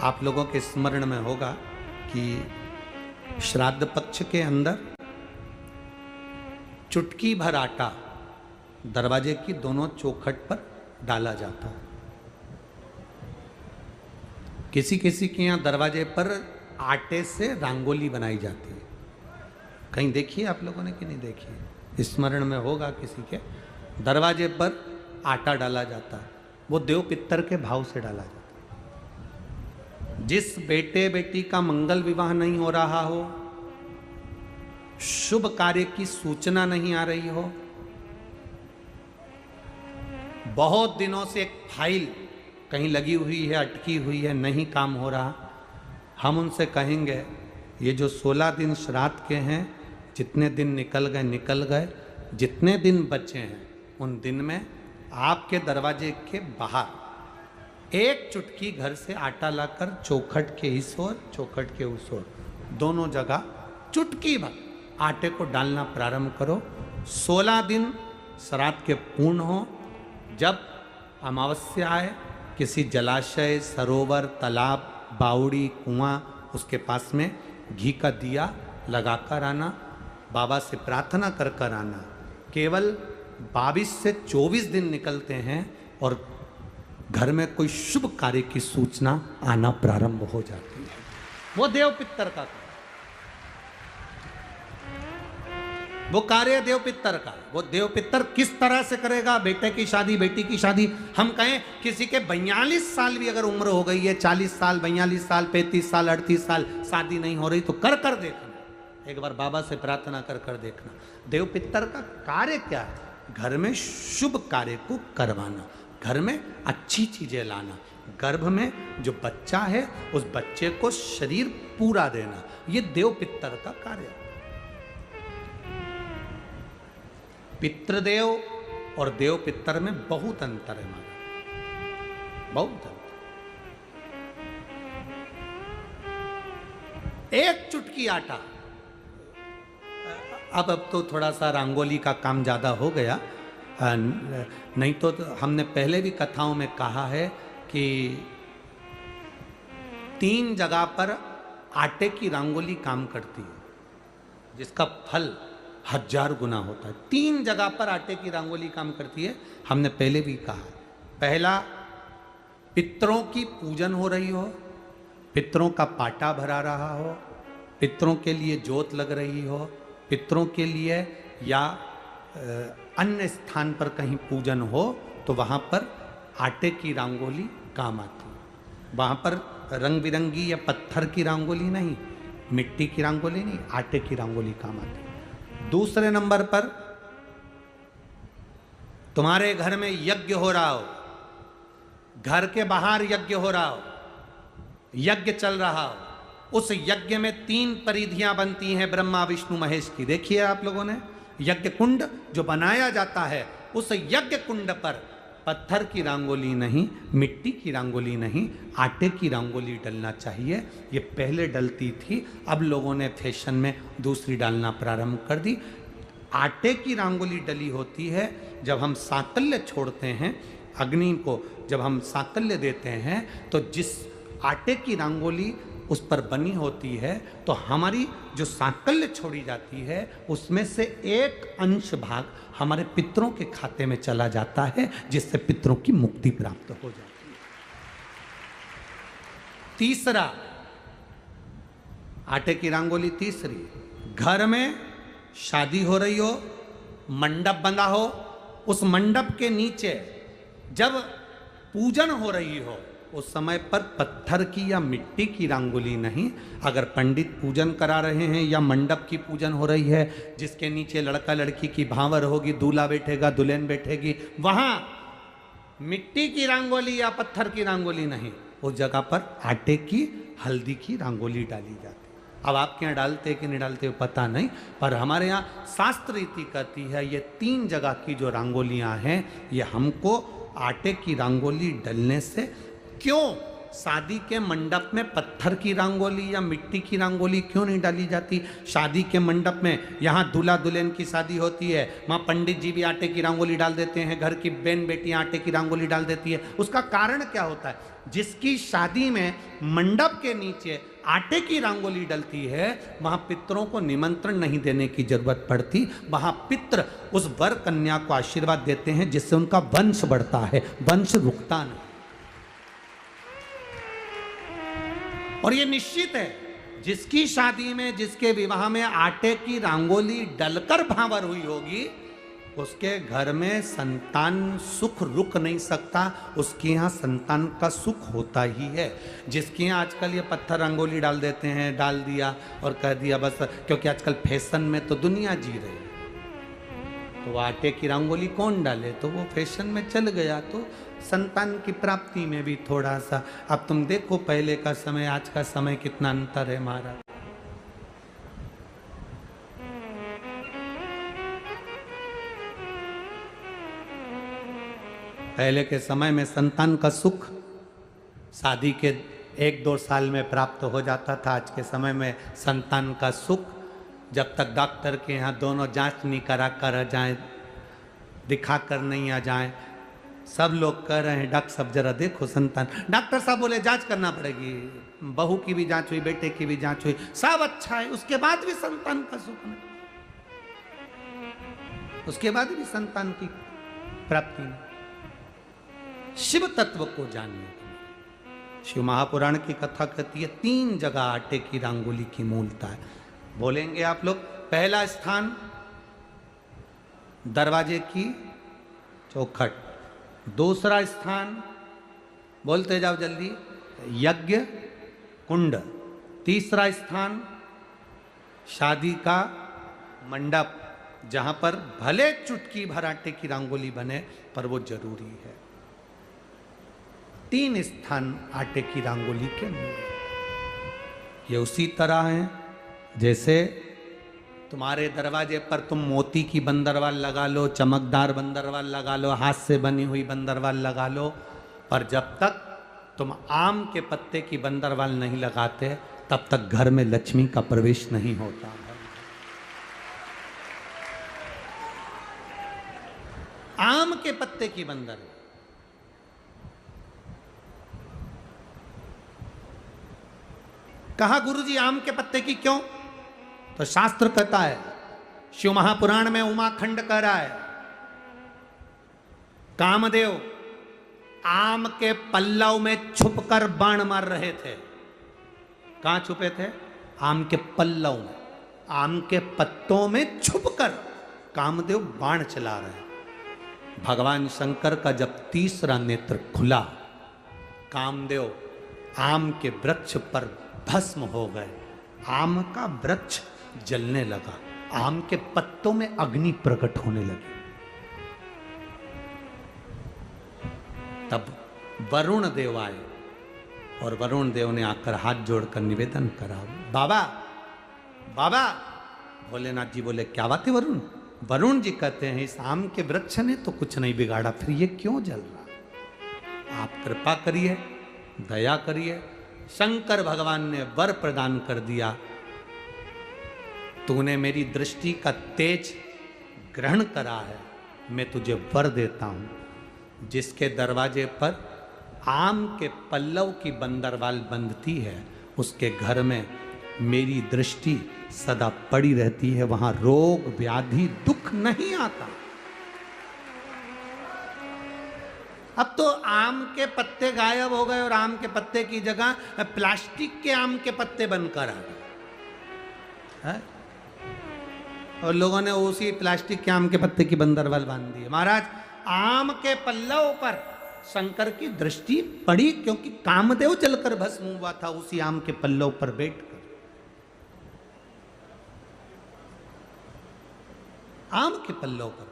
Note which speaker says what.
Speaker 1: आप लोगों के स्मरण में होगा कि श्राद्ध पक्ष के अंदर चुटकी भर आटा दरवाजे की दोनों चौखट पर डाला जाता है। किसी किसी के यहाँ दरवाजे पर आटे से रंगोली बनाई जाती है। कहीं देखिए आप लोगों ने कि नहीं देखी? स्मरण में होगा किसी के, दरवाजे पर आटा डाला जाता है। वो देव पितर के भाव से डाला जाता है। जिस बेटे बेटी का मंगल विवाह नहीं हो रहा हो, शुभ कार्य की सूचना नहीं आ रही हो, बहुत दिनों से एक फाइल कहीं लगी हुई है, अटकी हुई है, नहीं काम हो रहा, हम उनसे कहेंगे ये जो 16 दिन श्राद्ध के हैं, जितने दिन निकल गए, जितने दिन बचे हैं उन दिन में आपके दरवाजे के बाहर एक चुटकी घर से आटा लाकर चौखट के इस ओर चौखट के उस ओर दोनों जगह चुटकी भर आटे को डालना प्रारंभ करो। 16 दिन श्राद्ध के पूर्ण हो। जब अमावस्या आए, किसी जलाशय, सरोवर, तालाब, बावड़ी, कुआं, उसके पास में घी का दिया लगाकर आना, बाबा से प्रार्थना कर कर आना। केवल 22 से 24 दिन निकलते हैं और घर में कोई शुभ कार्य की सूचना आना प्रारंभ हो जाती है। वो देव पितर का, वो कार्य देव पितर का। वो देव पितर किस तरह से करेगा? बेटे की शादी, बेटी की शादी, हम कहें किसी के 42 साल भी अगर उम्र हो गई है, 40 साल, 42 साल, 35 साल, 38 साल, शादी नहीं हो रही, तो कर कर देखना। एक बार बाबा से प्रार्थना कर कर देखना। देव पितर का कार्य क्या है? घर में शुभ कार्य को करवाना, घर में अच्छी चीजें लाना, गर्भ में जो बच्चा है उस बच्चे को शरीर पूरा देना, ये देव पितर का कार्य है। पितृदेव और देव पितर में बहुत अंतर है हमारा, बहुत अंतर। एक चुटकी आटा, अब तो थोड़ा सा रंगोली का काम ज़्यादा हो गया, नहीं तो हमने पहले भी कथाओं में कहा है कि 3 जगह पर आटे की रंगोली काम करती है, जिसका फल 1000 गुना होता है। 3 जगह पर आटे की रंगोली काम करती है। हमने पहले भी कहा, पहला पितरों की पूजन हो रही हो, पितरों का पाटा भरा रहा हो, पितरों के लिए जोत लग रही हो, पितरों के लिए या अन्य स्थान पर कहीं पूजन हो, तो वहाँ पर आटे की रंगोली काम आती है। वहाँ पर रंग बिरंगी या पत्थर की रंगोली नहीं, मिट्टी की रंगोली नहीं, आटे की रंगोली काम आती है। दूसरे नंबर पर तुम्हारे घर में यज्ञ हो रहा हो, घर के बाहर यज्ञ हो रहा हो, यज्ञ चल रहा हो, उस यज्ञ में 3 परिधियां बनती हैं ब्रह्मा विष्णु महेश की। देखिए आप लोगों ने, यज्ञ कुंड जो बनाया जाता है, उस यज्ञ कुंड पर पत्थर की रंगोली नहीं, मिट्टी की रंगोली नहीं, आटे की रंगोली डलना चाहिए। ये पहले डलती थी, अब लोगों ने फैशन में दूसरी डालना प्रारंभ कर दी। आटे की रंगोली डली होती है जब हम साकल्य छोड़ते हैं, अग्नि को जब हम साकल्य देते हैं, तो जिस आटे की रंगोली उस पर बनी होती है, तो हमारी जो साकल्य छोड़ी जाती है उसमें से एक अंश भाग हमारे पितरों के खाते में चला जाता है, जिससे पितरों की मुक्ति प्राप्त हो जाती है। तीसरा, आटे की रंगोली तीसरी, घर में शादी हो रही हो, मंडप बंधा हो, उस मंडप के नीचे जब पूजन हो रही हो, उस समय पर पत्थर की या मिट्टी की रंगोली नहीं। अगर पंडित पूजन करा रहे हैं या मंडप की पूजन हो रही है, जिसके नीचे लड़का लड़की की भांवर होगी, दूल्हा बैठेगा, दुल्हन बैठेगी, वहां मिट्टी की रंगोली या पत्थर की रंगोली नहीं, उस जगह पर आटे की, हल्दी की रंगोली डाली जाती है। अब आपके यहाँ डालते कि नहीं डालते पता नहीं, पर हमारे यहाँ शास्त्र रीति कहती है ये 3 जगह की जो रंगोलियाँ हैं, ये हमको आटे की रंगोली डलने से, क्यों? शादी के मंडप में पत्थर की रंगोली या मिट्टी की रंगोली क्यों नहीं डाली जाती? शादी के मंडप में, यहाँ दूल्हा दुल्हन की शादी होती है, वहाँ पंडित जी भी आटे की रंगोली डाल देते हैं, घर की बहन बेटियां आटे की रंगोली डाल देती है। उसका कारण क्या होता है? जिसकी शादी में मंडप के नीचे आटे की रंगोली डलती है, वहां पितरों को निमंत्रण नहीं देने की जरूरत पड़ती। वहां पितर उस वर कन्या को आशीर्वाद देते हैं, जिससे उनका वंश बढ़ता है, वंश रुकता नहीं। और ये निश्चित है, जिसकी शादी में, जिसके विवाह में आटे की रंगोली डलकर भांवर हुई होगी, उसके घर में संतान सुख रुक नहीं सकता, उसके यहाँ संतान का सुख होता ही है। जिसके यहाँ आजकल ये पत्थर रंगोली डाल देते हैं, डाल दिया और कह दिया बस, क्योंकि आजकल फैशन में तो दुनिया जी रही है, तो आटे की रंगोली कौन डाले, तो वो फैशन में चल गया। तो संतान की प्राप्ति में भी थोड़ा सा, अब तुम देखो पहले का समय आज का समय कितना अंतर है महाराज। पहले के समय में संतान का सुख शादी के 1-2 साल में प्राप्त हो जाता था। आज के समय में संतान का सुख जब तक डॉक्टर के यहाँ दोनों जांच नहीं करा कर आ जाए, दिखा कर नहीं आ जाए। सब लोग कह रहे हैं डॉक्टर साहब जरा देखो संतान, डॉक्टर साहब बोले जांच करना पड़ेगी, बहू की भी जांच हुई, बेटे की भी जांच हुई, सब अच्छा है, उसके बाद भी संतान का सुख नहीं, उसके बाद भी संतान की प्राप्ति नहीं। शिव तत्व को जानिए। शिव महापुराण की कथा कहती है 3 जगह आटे की रंगोली की मूलता है। बोलेंगे आप लोग, पहला स्थान दरवाजे की चौखट, दूसरा स्थान बोलते जाओ जल्दी यज्ञ कुंड, तीसरा स्थान शादी का मंडप, जहां पर भले चुटकी भर आटे की रंगोली बने पर वो जरूरी है। 3 स्थान आटे की रंगोली के मूल। ये उसी तरह है जैसे तुम्हारे दरवाजे पर तुम मोती की बंदरवाल लगा लो, चमकदार बंदरवाल लगा लो, हाथ से बनी हुई बंदरवाल लगा लो, पर जब तक तुम आम के पत्ते की बंदरवाल नहीं लगाते तब तक घर में लक्ष्मी का प्रवेश नहीं होता है। आम के पत्ते की बंदर, कहा गुरुजी आम के पत्ते की क्यों? तो शास्त्र कहता है, शिव महापुराण में उमाखंड कह रहा है, कामदेव आम के पल्लव में छुपकर बाण मार रहे थे। कहां छुपे थे? आम के पल्लव में, आम के पत्तों में छुपकर कामदेव बाण चला रहे। भगवान शंकर का जब तीसरा नेत्र खुला, कामदेव आम के वृक्ष पर भस्म हो गए, आम का वृक्ष जलने लगा, आम के पत्तों में अग्नि प्रकट होने लगी। तब वरुण देव आए और वरुण देव ने आकर हाथ जोड़कर निवेदन करा, बाबा बाबा। भोलेनाथ जी बोले क्या बात है वरुण? वरुण जी कहते हैं इस आम के वृक्ष ने तो कुछ नहीं बिगाड़ा, फिर ये क्यों जल रहा? आप कृपा करिए, दया करिए। शंकर भगवान ने वर प्रदान कर दिया, तूने मेरी दृष्टि का तेज ग्रहण करा है, मैं तुझे वर देता हूं। जिसके दरवाजे पर आम के पल्लव की बंदरवाल बंधती है, उसके घर में मेरी दृष्टि सदा पड़ी रहती है, वहां रोग व्याधि दुख नहीं आता। अब तो आम के पत्ते गायब हो गए और आम के पत्ते की जगह प्लास्टिक के आम के पत्ते बनकर आ गए, और लोगों ने उसी प्लास्टिक के आम के पत्ते की बंदरवाल बांध दी। महाराज, आम के पल्लव पर शंकर की दृष्टि पड़ी क्योंकि कामदेव जलकर भस्म हुआ था उसी आम के पल्लव पर बैठकर। आम के पल्लव पर